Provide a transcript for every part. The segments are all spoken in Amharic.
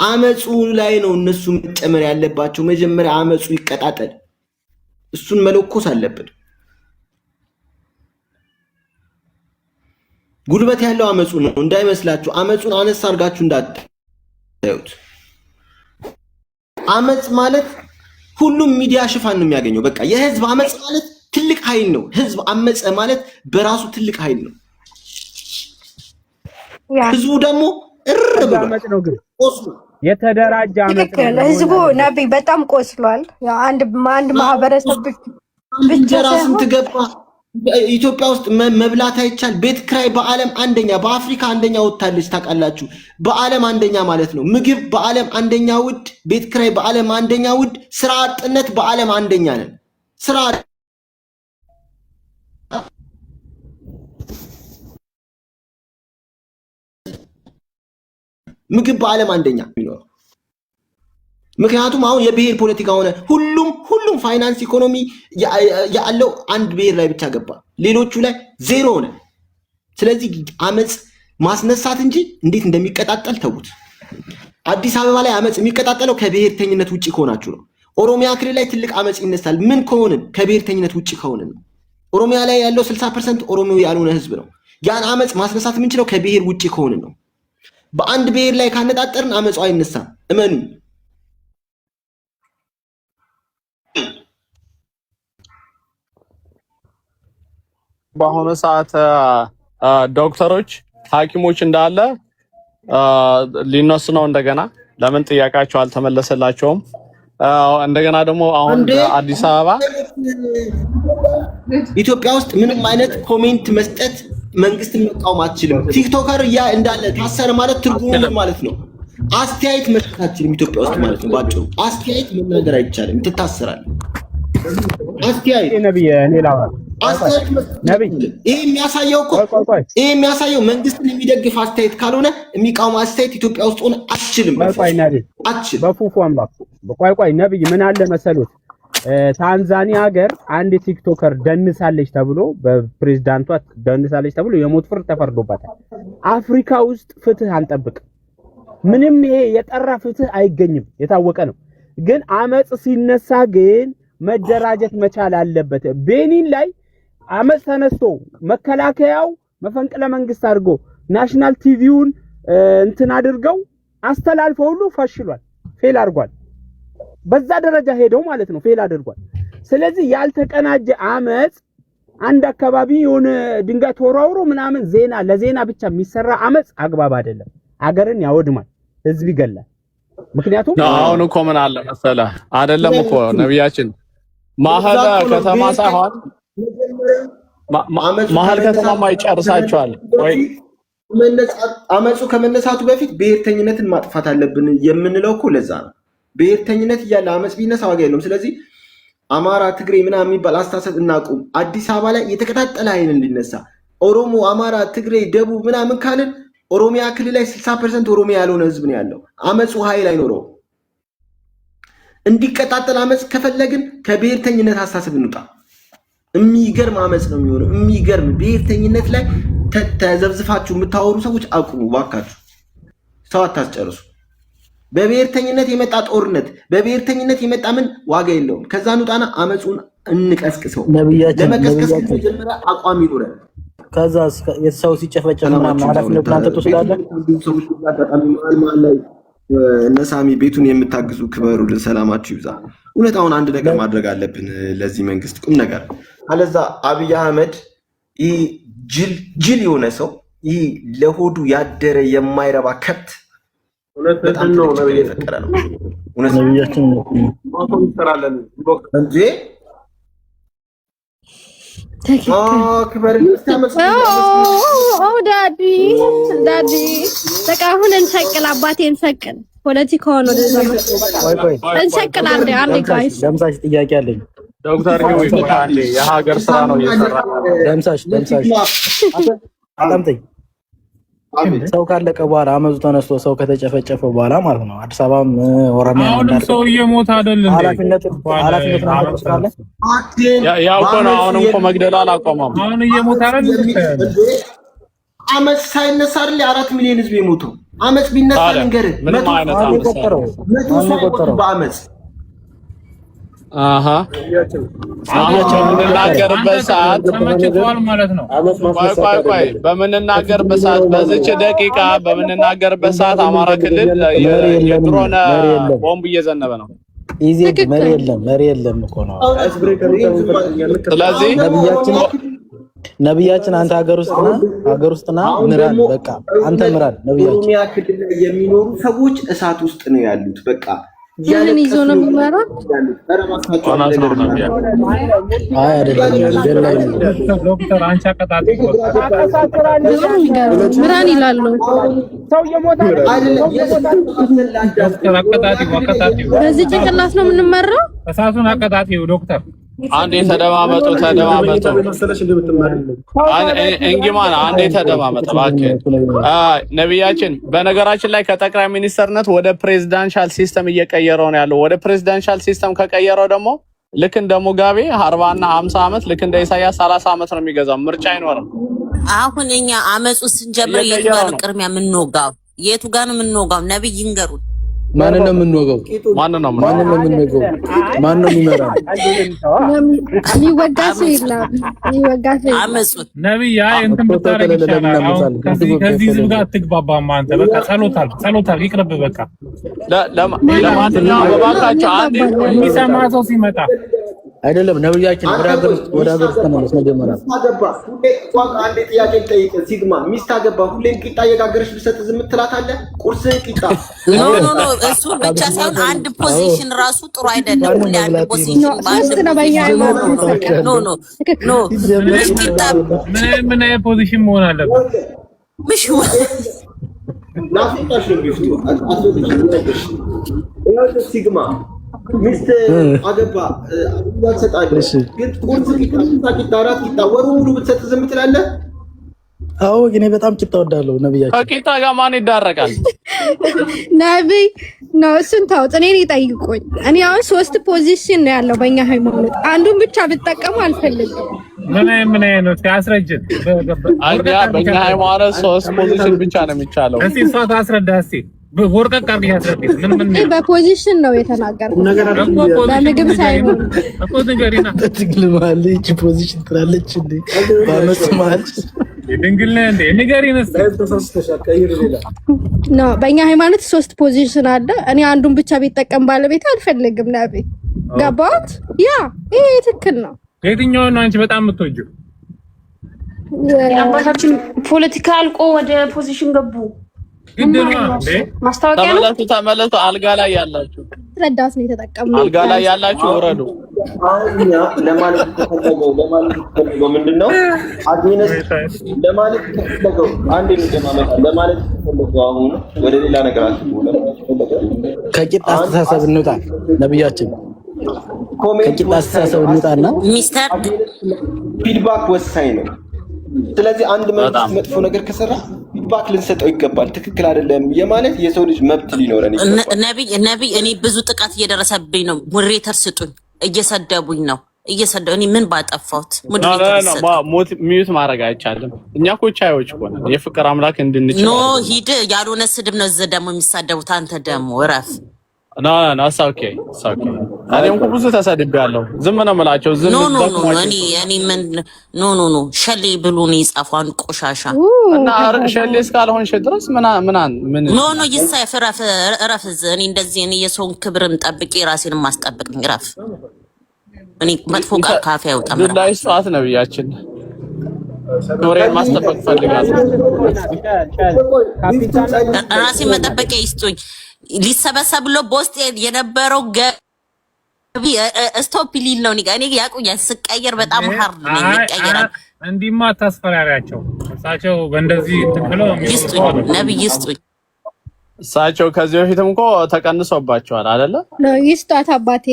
አመጹ ላይ ነው እነሱ መጨመር ያለባቸው። መጀመሪያ አመጹ ይቀጣጠል፣ እሱን መለኮስ አለብን። ጉልበት ያለው አመጹ ነው እንዳይመስላችሁ። አመጹን አነሳ አድርጋችሁ እንዳታዩት። አመጽ ማለት ሁሉም ሚዲያ ሽፋን ነው የሚያገኘው። በቃ የህዝብ አመጽ ማለት ትልቅ ኃይል ነው። ህዝብ አመጽ ማለት በራሱ ትልቅ ኃይል ነው። ህዝቡ ደግሞ አመጽ ነው ግን የተደራጀ አመጽ ነው። ህዝቡ ነብይ በጣም ቆስሏል። ያው አንድ ማህበረሰብ ብቻ ራስን ትገባ ኢትዮጵያ ውስጥ መብላት አይቻል። ቤት ክራይ በዓለም አንደኛ፣ በአፍሪካ አንደኛ ወጣለች ታውቃላችሁ። በዓለም አንደኛ ማለት ነው። ምግብ በዓለም አንደኛ ውድ፣ ቤት ክራይ በዓለም አንደኛ ውድ፣ ስራ አጥነት በዓለም አንደኛ ነን። ስራ ምግብ በዓለም አንደኛ የሚኖረው ምክንያቱም አሁን የብሔር ፖለቲካ ሆነ። ሁሉም ፋይናንስ ኢኮኖሚ ያለው አንድ ብሔር ላይ ብቻ ገባ፣ ሌሎቹ ላይ ዜሮ ሆነ። ስለዚህ አመጽ ማስነሳት እንጂ እንዴት እንደሚቀጣጠል ተውት። አዲስ አበባ ላይ አመጽ የሚቀጣጠለው ከብሔርተኝነት ውጪ ከሆናችሁ ነው። ኦሮሚያ ክልል ላይ ትልቅ አመጽ ይነሳል። ምን ከሆንን? ከብሔርተኝነት ውጪ ከሆንን ነው። ኦሮሚያ ላይ ያለው 60% ኦሮሞ ያልሆነ ህዝብ ነው። ያን አመጽ ማስነሳት የምንችለው ከብሔር ውጪ ከሆንን ነው። በአንድ ብሔር ላይ ካነጣጠርን አመጹ አይነሳም። እመኑ። በአሁኑ ሰዓት ዶክተሮች፣ ሐኪሞች እንዳለ ሊነሱ ነው። እንደገና ለምን ጥያቄያቸው አልተመለሰላቸውም? እንደገና ደግሞ አሁን አዲስ አበባ ኢትዮጵያ ውስጥ ምንም አይነት ኮሜንት መስጠት መንግስትን መቃወም አትችልም። ቲክቶከር እንዳለ ታሰረ ማለት ትርጉሙ ማለት ነው አስተያየት መስጠት አትችልም ኢትዮጵያ ውስጥ ማለት ነው። ባጭሩ አስተያየት መናገር አይቻልም፣ ትታሰራለህ። አስተያየት ነብይ ሌላው ይሄ የሚያሳየው መንግስትን የሚደግፍ አስተያየት ካልሆነ የሚቃወም አስተያየት ኢትዮጵያ ውስጥ ሆነ አትችልም። በፉፉ አምላክ ቆይ ነብይ ምን አለ መሰሉት፣ ታንዛኒያ ሀገር አንድ ቲክቶከር ደንሳለች ተብሎ በፕሬዝዳንቷ ደንሳለች ተብሎ የሞት ፍርድ ተፈርዶባታል። አፍሪካ ውስጥ ፍትህ አንጠብቅም። ምንም ይሄ የጠራ ፍትህ አይገኝም፣ የታወቀ ነው። ግን አመጽ ሲነሳ ግን መደራጀት መቻል አለበት። ቤኒን ላይ አመጽ ተነስቶ መከላከያው መፈንቅለ መንግስት አድርጎ ናሽናል ቲቪውን እንትን አድርገው አስተላልፈው ሁሉ ፈሽሏል፣ ፌል አድርጓል። በዛ ደረጃ ሄደው ማለት ነው ፌል አድርጓል። ስለዚህ ያልተቀናጀ አመጽ አንድ አካባቢ የሆነ ድንጋይ ተወራውሮ ምናምን ለዜና ብቻ የሚሰራ አመጽ አግባብ አይደለም። አገርን ያወድማል፣ ህዝብ ይገላል። ምክንያቱም አሁን እኮ ምን አለ መሰለህ አይደለም እኮ ነብያችን መሀል ከተማ ሳይሆን መሀል ከተማ ይጨርሳቸዋል ወይ? አመጹ ከመነሳቱ በፊት ብሔርተኝነትን ማጥፋት አለብን የምንለው እኮ ለዛ ነው። ብሔርተኝነት እያለ አመጽ ቢነሳ ዋጋ የለውም። ስለዚህ አማራ፣ ትግሬ ምናምን የሚባል አስተሳሰብ እናቁም። አዲስ አበባ ላይ የተቀጣጠለ ኃይል እንዲነሳ ኦሮሞ፣ አማራ፣ ትግሬ፣ ደቡብ ምናምን ካልን ኦሮሚያ ክልል ላይ 60% ኦሮሚያ ያልሆነ ህዝብ ነው ያለው። አመጹ ኃይል አይኖረውም። እንዲቀጣጠል አመጽ ከፈለግን ከብሔርተኝነት አስተሳሰብ እንውጣ። የሚገርም አመጽ ነው የሚሆነው። የሚገርም ብሔርተኝነት ላይ ተዘብዝፋችሁ የምታወሩ ሰዎች አቁሙ ባካችሁ። ሰው አታስጨርሱ። በብሔርተኝነት የመጣ ጦርነት፣ በብሔርተኝነት የመጣ ምን ዋጋ የለውም። ከዛ እንውጣና አመጹን እንቀስቅሰው። ለመቀስቀስ መጀመሪያ አቋም ይኖረን። ከዛ የሰው ሲጨፈጨፍ ምናምን ኃላፊነቱን አንተ ትወስዳለህ። እነሳሚ ቤቱን የምታግዙ ክበሩልን፣ ሰላማችሁ ይብዛ። እውነት አሁን አንድ ነገር ማድረግ አለብን ለዚህ መንግስት ቁም ነገር። አለዛ አብይ አህመድ ይህ ጅል የሆነ ሰው፣ ይህ ለሆዱ ያደረ የማይረባ ከብት በጣም ነው የፈጠረ ነው። እውነት ነብያችን እንሰራለን እንጂ ዳዲ በቃ አሁን እንሰቅል፣ አባቴ እንሰቅል። ፖለቲካውን ወደ እንሰቅል። አንዴ ጋይስ ደምሳሽ ጥያቄ አለኝ። ዶክተር የሀገር ስራ ነው እየሰራ ደምሳሽ አዳምጠኝ። ሰው ካለቀ በኋላ አመፁ ተነስቶ ሰው ከተጨፈጨፈ በኋላ ማለት ነው አዲስ አበባም ኦሮሚያ አሁንም ሰው እየሞተ አይደል እንዴ? ኃላፊነት አለ። ያው እኮ ነው። አሁንም እኮ መግደል አላቆመም። አሁን እየሞተ አይደል? አመፅ ሳይነሳ አይደል 4 ሚሊዮን ህዝብ የሞተው? አመጽ ቢነሳ ነገር ምንም አይነት በአመጽ በምንናገርበት ሰዓት ተመችቷል ማለት ነው። ቆይ በምንናገርበት ሰዓት በዚች ደቂቃ በምንናገርበት ሰዓት አማራ ክልል የድሮን ቦምብ እየዘነበ ነው። መሪ የለም እኮ ነው። ስለዚህ ነብያችን አንተ ሀገር ውስጥና ምራን በቃ አንተ ምራን ነብያችን ኦሮሚያ ክልል የሚኖሩ ሰዎች እሳት ውስጥ ነው ያሉት። በቃ ያንን ይዞ ነው የሚመራው። ዶክተር አንቺ አቀጣጥ ምራን ይላሉ። ዶክተር አቀጣጥ በዚህ ጭንቅላት ነው የምንመራው። እሳቱን አቀጣጢው ዶክተር አንዴ ተደማመጡ። እንግማን አንዴ ተደማመጡ እባክህ። ነብያችን በነገራችን ላይ ከጠቅላይ ሚኒስተርነት ወደ ፕሬዚዳንሻል ሲስተም እየቀየረው ነው ያለው። ወደ ፕሬዚዳንሻል ሲስተም ከቀየረው ደግሞ ልክ እንደ ሙጋቤ 40 እና 50 ዓመት፣ ልክ እንደ ኢሳያስ 30 ዓመት ነው የሚገዛው። ምርጫ አይኖርም። አሁን እኛ አመጹ ስንጀምር የቱ ጋር ነው ቅድሚያ የምንወጋው? የቱ ጋር ነው የምንወጋው? ነብይ ይንገሩን። ማንን ነው የምንወጋው? ማንን ነው የምንወጋው? ማን ነው የሚመራው? የሚወጋ ሰው የለም። የሚወጋ ሰው የለም። አመጹ ነብይ እንትን ብታረግ ይችላል። አሁን ከዚህ ህዝብ ጋር አትግባባም አንተ። በቃ ጸሎታል ይቅርብ። በቃ ለማንኛውም በባካቸው አንዴ የሚሰማ ሰው ሲመጣ አይደለም ነብያችን ወደ ሀገር ውስጥ ተመለስ። መጀመሪያ አንዴ ጥያቄ ልጠይቅ። ሲግማ ሚስት አገባ፣ ሁሌም ቂጣ እየጋገረች ብሰጥ ዝም ትላታለህ? ቁርስህን ቂጣ ኖ እሱ ብቻ ሳይሆን አንድ ፖዚሽን ራሱ ጥሩ አይደለም። ሁሌ አንድ ፖዚሽን ኖ ቂጣ ምን ፖዚሽን መሆን አለበት? ምሽ ናፍቃሽ ነው ቢፍቱ ሲግማ ሚስት አገባ አትሰጣለህ፣ ግን ቁርስ ቂጣ አራት ቂጣ ወሩ ሙሉ ብትሰጥ ዝም ትላለህ? አዎ እኔ በጣም ቂጣ ወዳለሁ። ነብያችን ከቂጣ ጋር ማን ይዳረቃል? ነብይ ነው። እሱን ታውጥ። እኔን ይጠይቁኝ። እኔ አሁን 3 ፖዚሽን ነው ያለው በእኛ ሃይማኖት። አንዱን ብቻ ብትጠቀሙ አልፈልግም። ምን ነው ሲያስረጅን? በእኛ ሃይማኖት 3 ፖዚሽን ብቻ ነው የሚቻለው። እስቲ እሷ ታስረዳ እስቲ ወርቀቅ አድርገሽ አስረዳ። ምን በፖዚሽን ነው የተናገርኩት በምግብ ሳይሆን እኮ ንገሪና። ትግል ማለት እቺ ፖዚሽን ትላለች እንዴ? ባመስማል ድንግል ነህ እንዴ? ንገሪን እስቲ። ነው በእኛ ሃይማኖት 3 ፖዚሽን አለ። እኔ አንዱን ብቻ ቢጠቀም ባለቤት አልፈልግም። ነብይ ገባት? ያ ይሄ ትክክል ነው። የትኛውን ነው አንቺ በጣም የምትወጂው? አባታችን ፖለቲካ አልቆ ወደ ፖዚሽን ገቡ። ማስታወቂያ ነው። ተመለሱ። አልጋ ላይ ያላችሁ ረዳት ነው የተጠቀምነው። አልጋ ላይ ያላችሁ ወረዱ። ለማለት ተፈልገው ምንድነው? አግኔስ ለማለት ተፈልገው አንዴ እንደማመጣ ለማለት ተፈልገው አሁን ወደ ሌላ ነገር ከቂጣ አስተሳሰብ እንውጣ። ነብያችን ከቂጣ አስተሳሰብ እንውጣና ሚስተር ፊድባክ ወሳኝ ነው። ስለዚህ አንድ መጥፎ ነገር ከሰራ ፊድባክ ልንሰጠው ይገባል። ትክክል አይደለም የማለት የሰው ልጅ መብት ሊኖረን ይገባል። ነብይ እኔ ብዙ ጥቃት እየደረሰብኝ ነው። ሞዴሬተር ስጡኝ። እየሰደቡኝ ነው። እኔ ምን ባጠፋሁት? ሚዩት ማድረግ አይቻልም። እኛ እኮ ቻዮች እኮ ነን። የፍቅር አምላክ እንድንችል ኖ ሂድ። ያልሆነ ስድብ ነው እዚህ ደግሞ የሚሳደቡት። አንተ ደግሞ እረፍ። ኖ ኦኬ እኔም እኮ ብዙ ተሰድቤያለሁ። ዝም ነው የምላቸው። ዝም እኔ ምን ኖ ሸሌ ብሎ ነው የጻፈው። አንድ ቆሻሻ እና ሸሌ እስካልሆንሽ ድረስ ምን ኖ ይሳይፍ። እረፍ። እኔ እንደዚህ እኔ የሰውን ክብርም ጠብቄ ራሴንም ማስጠብቅ ነኝ። እረፍ። እኔ መጥፎ ቃል ካፌ አይወጣም። ላይ ሰዓት ነብያችን ኖሬን ማስጠበቅ ፈልጋለሁ። ራሴን መጠበቂያ ይስጡኝ። ሊሰበሰብ ብሎ በውስጥ የነበረው ገቢ ስቶፕ ሊል ነው። እኔ ያቁኛል። ስቀየር በጣም ሀርድ ነው የሚቀየራል። እንዲማ አታስፈራሪያቸው። እሳቸው በእንደዚህ ብለው ይስጡኝ። ነብይ ይስጡኝ። እሳቸው ከዚህ በፊትም እኮ ተቀንሶባቸዋል አይደለ? ይስጧት አባቴ።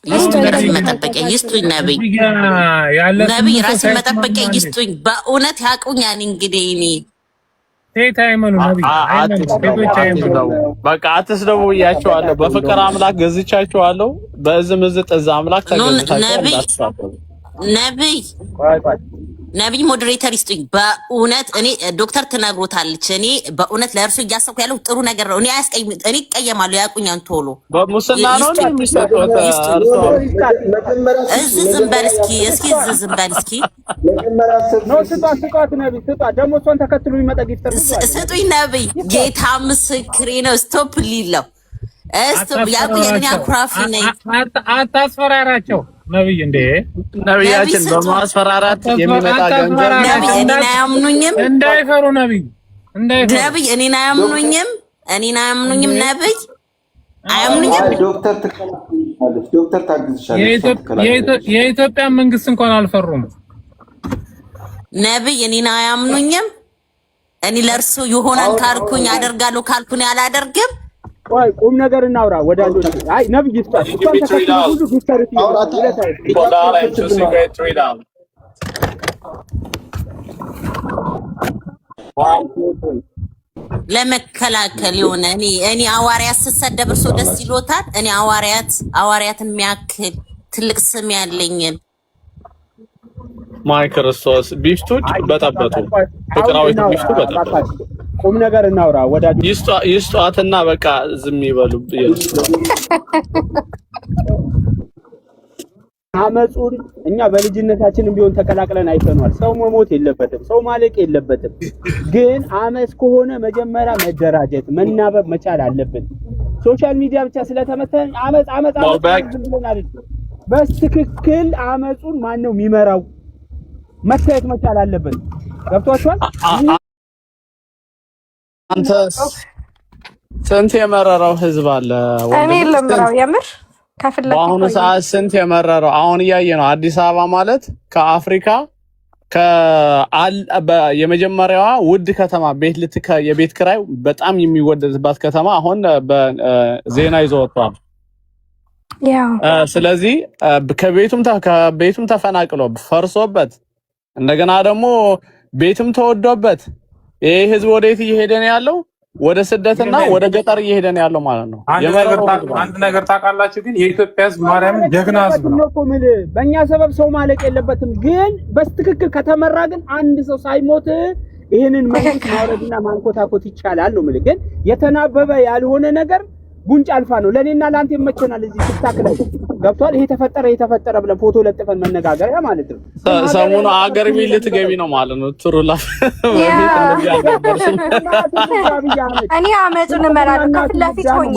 ይስጡኝ። ራሴን መጠበቂያ ይስጡኝ። ነብይ ራሴን መጠበቂያ ይስጡኝ። በእውነት ያቁኛል። እንግዲህ እኔ በቃ አትስደቡ ብያቸዋለሁ። በፍቅር አምላክ ገዝቻቸዋለሁ። በእዝም እዝ ጥዛ አምላክ ተገዝታቸው። ነብይ ነብይ ሞዴሬተር ይስጡኝ። በእውነት እኔ ዶክተር ትነግሮታለች። እኔ በእውነት ለእርሱ እያሰብኩ ያለው ጥሩ ነገር ነው። እኔ እቀየማለሁ፣ ያቁኛን ቶሎ በሙስና ነው የሚሰጡት። ዝም በል እስኪ ዝም በል እስኪ ነው ስጧት ነብይ ስጧት። ደግሞ እሷን ተከትሎ የሚመጣ ጊፍተር ስጡኝ ነብይ፣ ጌታ ምስክሬ ነው። ስቶፕ ሊለው ያቁኛን፣ አኩራፊ ነኝ። አታስፈራራቸው ነብይ እንዴ! ነብያችን በማስፈራራት የሚመጣ ገንዘብ ነብይ እኔን አያምኑኝም። እንዳይፈሩ ነብይ እኔን አያምኑኝም። ነብይ አያምኑኝም። ዶክተር ታግዝሻለች። የኢትዮጵያ መንግስት እንኳን አልፈሩም። ነብይ እኔን አያምኑኝም። እኔ ለእርሱ ይሆናል ካልኩኝ አደርጋለሁ፣ ካልኩኝ አላደርግም። ቆይ ቁም ነገር እናውራ ወዳጆች። አይ ነብይ ይስጣት። እሷን ተከትሎ ብዙ ጊፍተር ለመከላከል የሆነ እኔ ሐዋርያት ስሰደብ እርሶ ደስ ይሎታል። እኔ ሐዋርያትን የሚያክል ትልቅ ስም ያለኝን ማይ ክርስቶስ ቢፍቶች በጠበጡ ፍቅራዊት ቢፍቱ በጠበጡ። ቁም ነገር እናውራ ወዳጆች። ይስጧትና በቃ ዝም ይበሉ። አመጹን እኛ በልጅነታችንም ቢሆን ተቀላቅለን አይተኗል። ሰው መሞት የለበትም፣ ሰው ማለቅ የለበትም። ግን አመጽ ከሆነ መጀመሪያ መደራጀት መናበብ መቻል አለብን። ሶሻል ሚዲያ ብቻ ስለተመተን አመጽ ብለናል። በትክክል አመጹን ማን ነው የሚመራው መታየት መቻል አለበት። ገብቷችኋል? አንተ ስንት የመረረው ህዝብ አለ። እኔ ልምራው የምር ከፍለክ በአሁኑ ሰዓት ስንት የመረረው አሁን እያየ ነው። አዲስ አበባ ማለት ከአፍሪካ የመጀመሪያዋ ውድ ከተማ የቤት ኪራይ በጣም የሚወደድባት ከተማ አሁን በዜና ይዞ ወጥቷል። ስለዚህ ከቤቱም ተፈናቅሎ ፈርሶበት እንደገና ደግሞ ቤትም ተወዶበት ይሄ ህዝብ ወዴት እየሄደ ነው ያለው? ወደ ስደትና ወደ ገጠር እየሄደ ነው ያለው ማለት ነው። አንድ ነገር ታውቃላችሁ፣ ግን የኢትዮጵያ ህዝብ ማርያምን ጀግና ህዝብ ነው። በእኛ ሰበብ ሰው ማለቅ የለበትም። ግን በትክክል ከተመራ ግን አንድ ሰው ሳይሞት ይሄንን መንግስት ማውረድና ማንኮታኮት ይቻላል ነው የምልህ። ግን የተናበበ ያልሆነ ነገር ጉንጭ አልፋ ነው። ለኔና ላንተ ይመቸናል። እዚህ TikTok ላይ ገብቷል። ይሄ ተፈጠረ ብለን ፎቶ ለጥፈን መነጋገሪያ ማለት ነው። ሰሞኑ አገር ቤት ልትገቢ ነው ማለት ነው። ትሩላ እኔ አመጹን እመራለሁ ከፊት ለፊት ሆኜ